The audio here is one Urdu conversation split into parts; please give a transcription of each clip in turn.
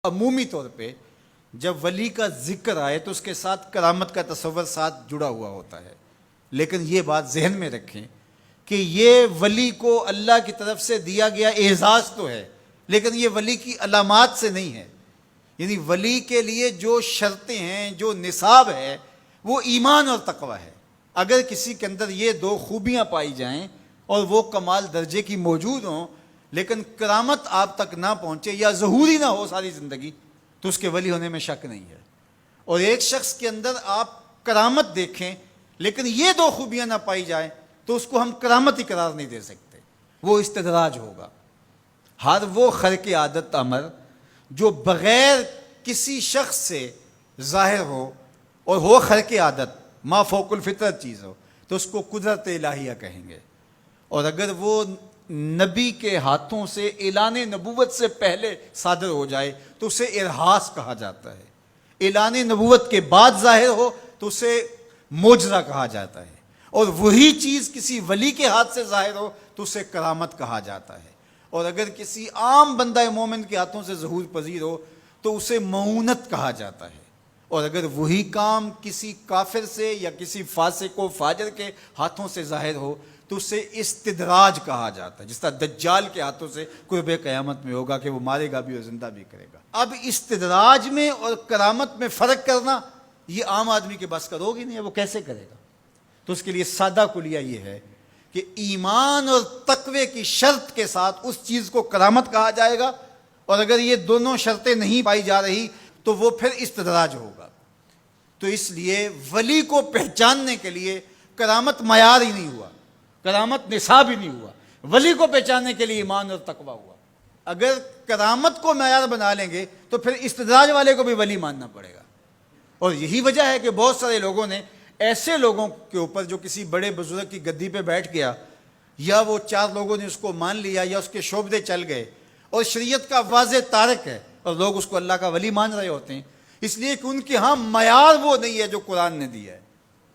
عمومی طور پہ جب ولی کا ذکر آئے تو اس کے ساتھ کرامت کا تصور ساتھ جڑا ہوا ہوتا ہے، لیکن یہ بات ذہن میں رکھیں کہ یہ ولی کو اللہ کی طرف سے دیا گیا اعزاز تو ہے، لیکن یہ ولی کی علامات سے نہیں ہے۔ یعنی ولی کے لیے جو شرطیں ہیں، جو نصاب ہے، وہ ایمان اور تقوی ہے۔ اگر کسی کے اندر یہ دو خوبیاں پائی جائیں اور وہ کمال درجے کی موجود ہوں، لیکن کرامت آپ تک نہ پہنچے یا ظہوری نہ ہو ساری زندگی، تو اس کے ولی ہونے میں شک نہیں ہے۔ اور ایک شخص کے اندر آپ کرامت دیکھیں لیکن یہ دو خوبیاں نہ پائی جائیں تو اس کو ہم کرامت ہی قرار نہیں دے سکتے، وہ استدراج ہوگا۔ ہر وہ خرق عادت امر جو بغیر کسی شخص سے ظاہر ہو اور ہو خرق عادت، ما فوق الفطرت چیز ہو، تو اس کو قدرت الہیہ کہیں گے۔ اور اگر وہ نبی کے ہاتھوں سے اعلان نبوت سے پہلے صادر ہو جائے تو اسے ارہاس کہا جاتا ہے، اعلان نبوت کے بعد ظاہر ہو تو اسے معجزہ کہا جاتا ہے، اور وہی چیز کسی ولی کے ہاتھ سے ظاہر ہو تو اسے کرامت کہا جاتا ہے، اور اگر کسی عام بندہ مومن کے ہاتھوں سے ظہور پذیر ہو تو اسے معونت کہا جاتا ہے، اور اگر وہی کام کسی کافر سے یا کسی فاسق و فاجر کے ہاتھوں سے ظاہر ہو تو اسے استدراج کہا جاتا ہے، جس طرح دجال کے ہاتھوں سے قرب قیامت میں ہوگا کہ وہ مارے گا بھی اور زندہ بھی کرے گا۔ اب استدراج میں اور کرامت میں فرق کرنا یہ عام آدمی کے بس کا روگ ہی نہیں ہے، وہ کیسے کرے گا؟ تو اس کے لیے سادہ کلیہ یہ ہے کہ ایمان اور تقوی کی شرط کے ساتھ اس چیز کو کرامت کہا جائے گا، اور اگر یہ دونوں شرطیں نہیں پائی جا رہی تو وہ پھر استدراج ہوگا۔ تو اس لیے ولی کو پہچاننے کے لیے کرامت معیار ہی نہیں ہوا، کرامت نصاب ہی نہیں ہوا، ولی کو پہچاننے کے لیے ایمان اور تقوی ہوا۔ اگر کرامت کو معیار بنا لیں گے تو پھر استدراج والے کو بھی ولی ماننا پڑے گا۔ اور یہی وجہ ہے کہ بہت سارے لوگوں نے ایسے لوگوں کے اوپر جو کسی بڑے بزرگ کی گدی پہ بیٹھ گیا، یا وہ چار لوگوں نے اس کو مان لیا یا اس کے شعبدے چل گئے اور شریعت کا واضح تارک ہے، اور لوگ اس کو اللہ کا ولی مان رہے ہوتے ہیں، اس لیے کہ ان کے ہاں معیار وہ نہیں ہے جو قرآن نے دیا ہے۔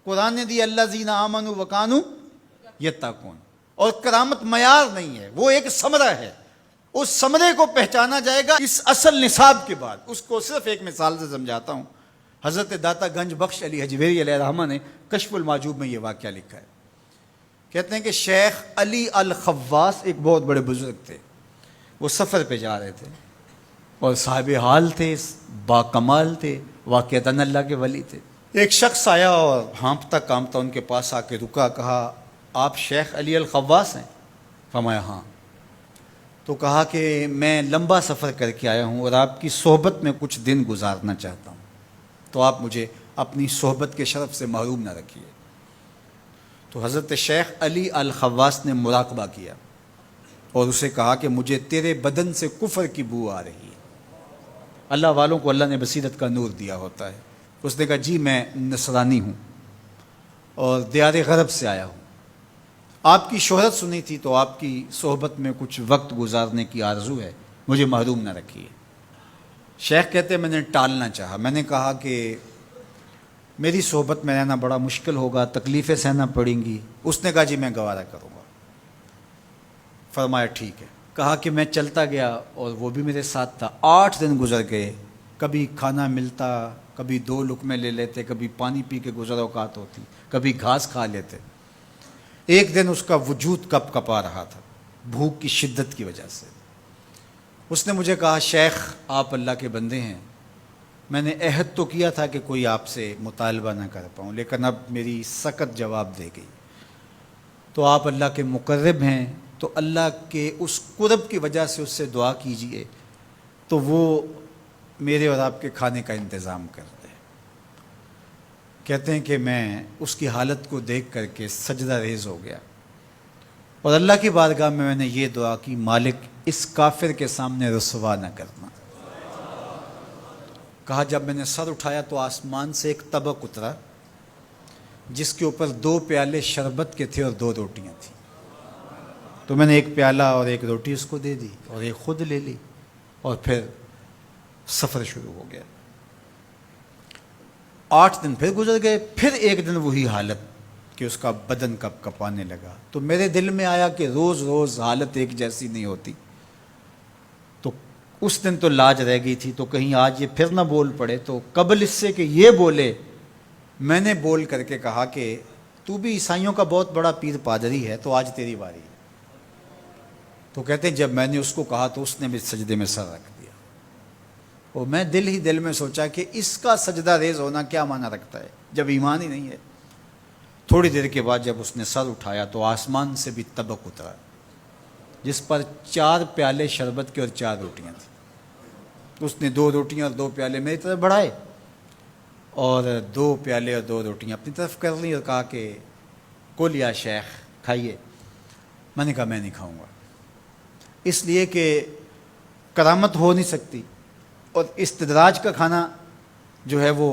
قرآن نے دیا الذین آمنوا وکانوا یتقون، اور کرامت معیار نہیں ہے، وہ ایک ثمرہ ہے۔ اس ثمرے کو پہچانا جائے گا اس اصل نصاب کے بعد۔ اس کو صرف ایک مثال سے سمجھاتا ہوں۔ حضرت داتا گنج بخش علی حجویری علیہ الرحمہ نے کشف المعجوب میں یہ واقعہ لکھا ہے۔ کہتے ہیں کہ شیخ علی الخواص ایک بہت بڑے بزرگ تھے، وہ سفر پہ جا رہے تھے اور صاحب حال تھے، با کمال تھے، واقعتاً اللہ کے ولی تھے۔ ایک شخص آیا اور ہانپتا کانپتا ان کے پاس آ کے رکا، کہا آپ شیخ علی الخواص ہیں؟ فرمایا ہاں۔ تو کہا کہ میں لمبا سفر کر کے آیا ہوں اور آپ کی صحبت میں کچھ دن گزارنا چاہتا ہوں، تو آپ مجھے اپنی صحبت کے شرف سے محروم نہ رکھیے۔ تو حضرت شیخ علی الخواص نے مراقبہ کیا اور اسے کہا کہ مجھے تیرے بدن سے کفر کی بو آ رہی ہے۔ اللہ والوں کو اللہ نے بصیرت کا نور دیا ہوتا ہے۔ اس نے کہا جی میں نصرانی ہوں اور دیار غرب سے آیا ہوں، آپ کی شہرت سنی تھی تو آپ کی صحبت میں کچھ وقت گزارنے کی آرزو ہے، مجھے محروم نہ رکھیے۔ شیخ کہتے ہیں میں نے ٹالنا چاہا، میں نے کہا کہ میری صحبت میں رہنا بڑا مشکل ہوگا، تکلیفیں سہنا پڑیں گی۔ اس نے کہا جی میں گوارا کروں گا۔ فرمایا ٹھیک ہے۔ کہا کہ میں چلتا گیا اور وہ بھی میرے ساتھ تھا۔ 8 دن گزر گئے، کبھی کھانا ملتا، کبھی 2 لقمے لے لیتے، کبھی پانی پی کے گزر اوقات ہوتی، کبھی گھاس کھا لیتے۔ ایک دن اس کا وجود کپ کپا رہا تھا بھوک کی شدت کی وجہ سے۔ اس نے مجھے کہا شیخ آپ اللہ کے بندے ہیں، میں نے عہد تو کیا تھا کہ کوئی آپ سے مطالبہ نہ کر پاؤں، لیکن اب میری سخت جواب دے گئی۔ تو آپ اللہ کے مقرب ہیں، تو اللہ کے اس قرب کی وجہ سے اس سے دعا کیجئے تو وہ میرے اور آپ کے کھانے کا انتظام کر دے۔ کہتے ہیں کہ میں اس کی حالت کو دیکھ کر کے سجدہ ریز ہو گیا اور اللہ کی بارگاہ میں نے یہ دعا کی مالک اس کافر کے سامنے رسوا نہ کرنا۔ کہا جب میں نے سر اٹھایا تو آسمان سے ایک طبق اترا جس کے اوپر 2 پیالے شربت کے تھے اور 2 روٹیاں تھیں، تو میں نے ایک پیالہ اور ایک روٹی اس کو دے دی اور ایک خود لے لی، اور پھر سفر شروع ہو گیا۔ 8 دن پھر گزر گئے، پھر ایک دن وہی حالت کہ اس کا بدن کپ کپانے لگا۔ تو میرے دل میں آیا کہ روز روز حالت ایک جیسی نہیں ہوتی، تو اس دن تو لاج رہ گئی تھی، تو کہیں آج یہ پھر نہ بول پڑے، تو قبل اس سے کہ یہ بولے میں نے بول کر کے کہا کہ تو بھی عیسائیوں کا بہت بڑا پیر پادری ہے، تو آج تیری باری ہے۔ تو کہتے ہیں جب میں نے اس کو کہا تو اس نے بھی سجدے میں سر رکھ دیا، اور میں دل ہی دل میں سوچا کہ اس کا سجدہ ریز ہونا کیا معنی رکھتا ہے جب ایمان ہی نہیں ہے۔ تھوڑی دیر کے بعد جب اس نے سر اٹھایا تو آسمان سے بھی طبق اترا، جس پر 4 پیالے شربت کے اور 4 روٹیاں تھیں۔ اس نے 2 روٹیاں اور 2 پیالے میری طرف بڑھائے، اور 2 پیالے اور 2 روٹیاں اپنی طرف کر لی، اور کہا کہ کل یا شیخ کھائیے۔ میں نے کہا میں نہیں کھاؤں گا، اس لیے کہ کرامت ہو نہیں سکتی، اور استدراج کا کھانا جو ہے وہ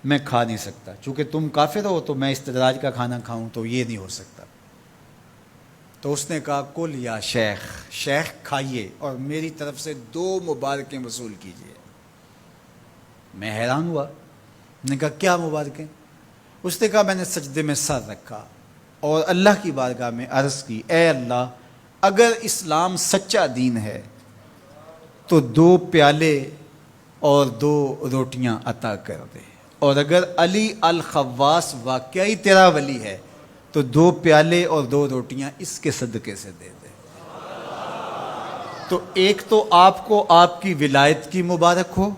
میں کھا نہیں سکتا، چونکہ تم کافر ہو تو میں استدراج کا کھانا کھاؤں تو یہ نہیں ہو سکتا۔ تو اس نے کہا کل یا شیخ، شیخ کھائیے اور میری طرف سے 2 مبارکیں وصول کیجیے۔ میں حیران ہوا، میں نے کہا کیا مبارکیں؟ اس نے کہا میں نے سجدے میں سر رکھا اور اللہ کی بارگاہ میں عرض کی، اے اللہ اگر اسلام سچا دین ہے تو 2 پیالے اور 2 روٹیاں عطا کر دے، اور اگر علی الخواص واقعی تیرا ولی ہے تو 2 پیالے اور 2 روٹیاں اس کے صدقے سے دے دے۔ تو ایک تو آپ کو آپ کی ولایت کی مبارک ہو،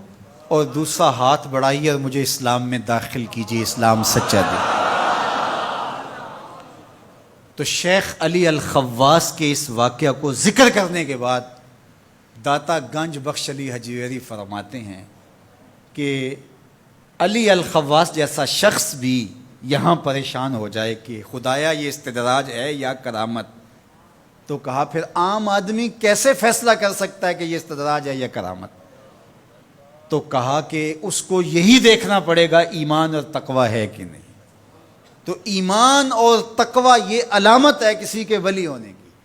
اور دوسرا ہاتھ بڑھائیے اور مجھے اسلام میں داخل کیجیے، اسلام سچا دین۔ تو شیخ علی الخواص کے اس واقعہ کو ذکر کرنے کے بعد داتا گنج بخش علی حجویری فرماتے ہیں کہ علی الخواص جیسا شخص بھی یہاں پریشان ہو جائے کہ خدایا یہ استدراج ہے یا کرامت، تو کہا پھر عام آدمی کیسے فیصلہ کر سکتا ہے کہ یہ استدراج ہے یا کرامت؟ تو کہا کہ اس کو یہی دیکھنا پڑے گا ایمان اور تقوی ہے کہ نہیں۔ تو ایمان اور تقوی یہ علامت ہے کسی کے ولی ہونے کی۔